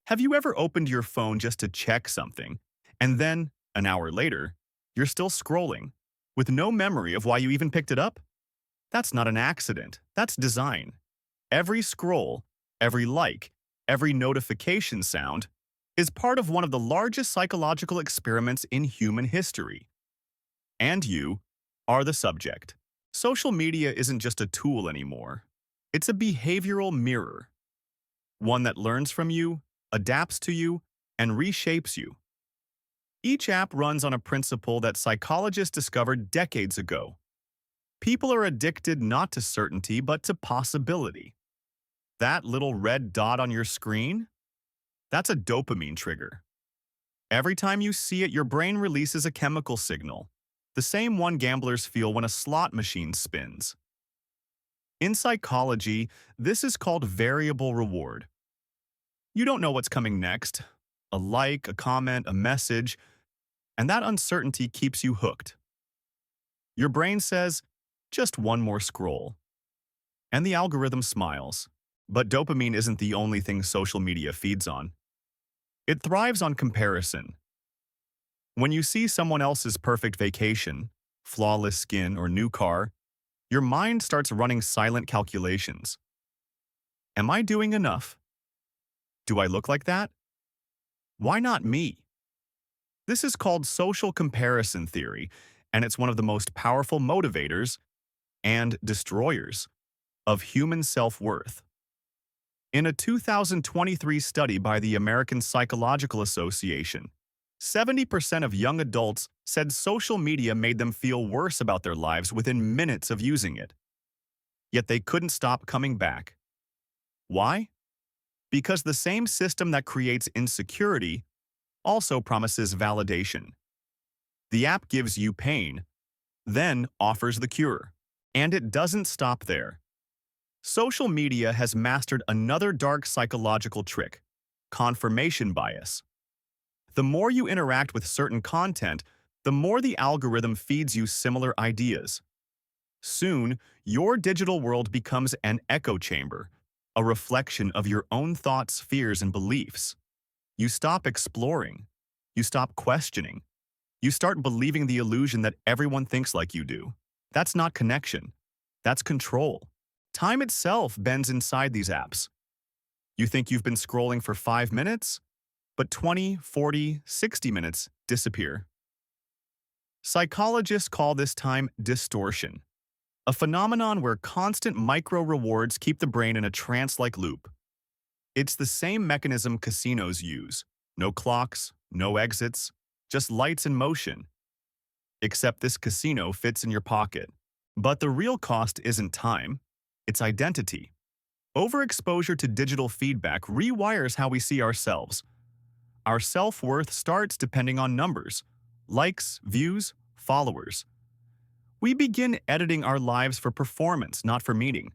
Have you ever opened your phone just to check something, and then, an hour later, you're still scrolling, with no memory of why you even picked it up? That's not an accident. That's design. Every scroll, every like, every notification sound is part of one of the largest psychological experiments in human history. And you are the subject. Social media isn't just a tool anymore. It's a behavioral mirror, one that learns from you, adapts to you, and reshapes you. Each app runs on a principle that psychologists discovered decades ago. People are addicted not to certainty but to possibility. That little red dot on your screen? That's a dopamine trigger. Every time you see it, your brain releases a chemical signal, the same one gamblers feel when a slot machine spins. In psychology, this is called variable reward. You don't know what's coming next, a like, a comment, a message, and that uncertainty keeps you hooked. Your brain says, just one more scroll. And the algorithm smiles. But dopamine isn't the only thing social media feeds on. It thrives on comparison. When you see someone else's perfect vacation, flawless skin, or new car, your mind starts running silent calculations. Am I doing enough? Do I look like that? Why not me? This is called social comparison theory, and it's one of the most powerful motivators and destroyers of human self-worth. In a 2023 study by the American Psychological Association, 70% of young adults said social media made them feel worse about their lives within minutes of using it. Yet they couldn't stop coming back. Why? Because the same system that creates insecurity also promises validation. The app gives you pain, then offers the cure. And it doesn't stop there. Social media has mastered another dark psychological trick: confirmation bias. The more you interact with certain content, the more the algorithm feeds you similar ideas. Soon, your digital world becomes an echo chamber, a reflection of your own thoughts, fears, and beliefs. You stop exploring. You stop questioning. You start believing the illusion that everyone thinks like you do. That's not connection. That's control. Time itself bends inside these apps. You think you've been scrolling for 5 minutes, but 20, 40, 60 minutes disappear. Psychologists call this time distortion, a phenomenon where constant micro-rewards keep the brain in a trance-like loop. It's the same mechanism casinos use: no clocks, no exits, just lights in motion. Except this casino fits in your pocket. But the real cost isn't time, it's identity. Overexposure to digital feedback rewires how we see ourselves. Our self-worth starts depending on numbers: likes, views, followers. We begin editing our lives for performance, not for meaning.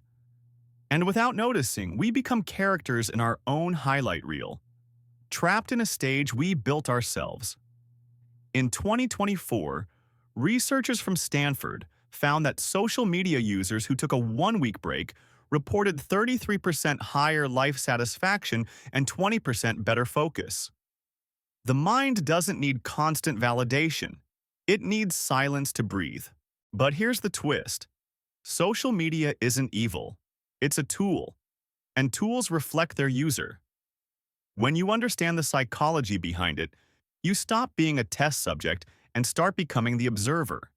And without noticing, we become characters in our own highlight reel, trapped in a stage we built ourselves. In 2024, researchers from Stanford found that social media users who took a 1-week break reported 33% higher life satisfaction and 20% better focus. The mind doesn't need constant validation. It needs silence to breathe. But here's the twist. Social media isn't evil. It's a tool, and tools reflect their user. When you understand the psychology behind it, you stop being a test subject and start becoming the observer.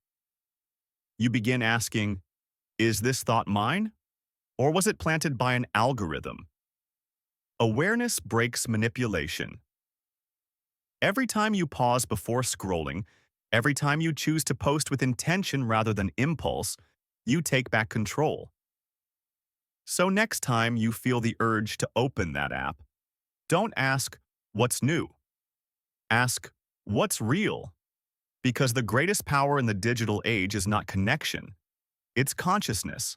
You begin asking, is this thought mine? Or was it planted by an algorithm? Awareness breaks manipulation. Every time you pause before scrolling, every time you choose to post with intention rather than impulse, you take back control. So next time you feel the urge to open that app, don't ask, what's new? Ask, what's real? Because the greatest power in the digital age is not connection, it's consciousness.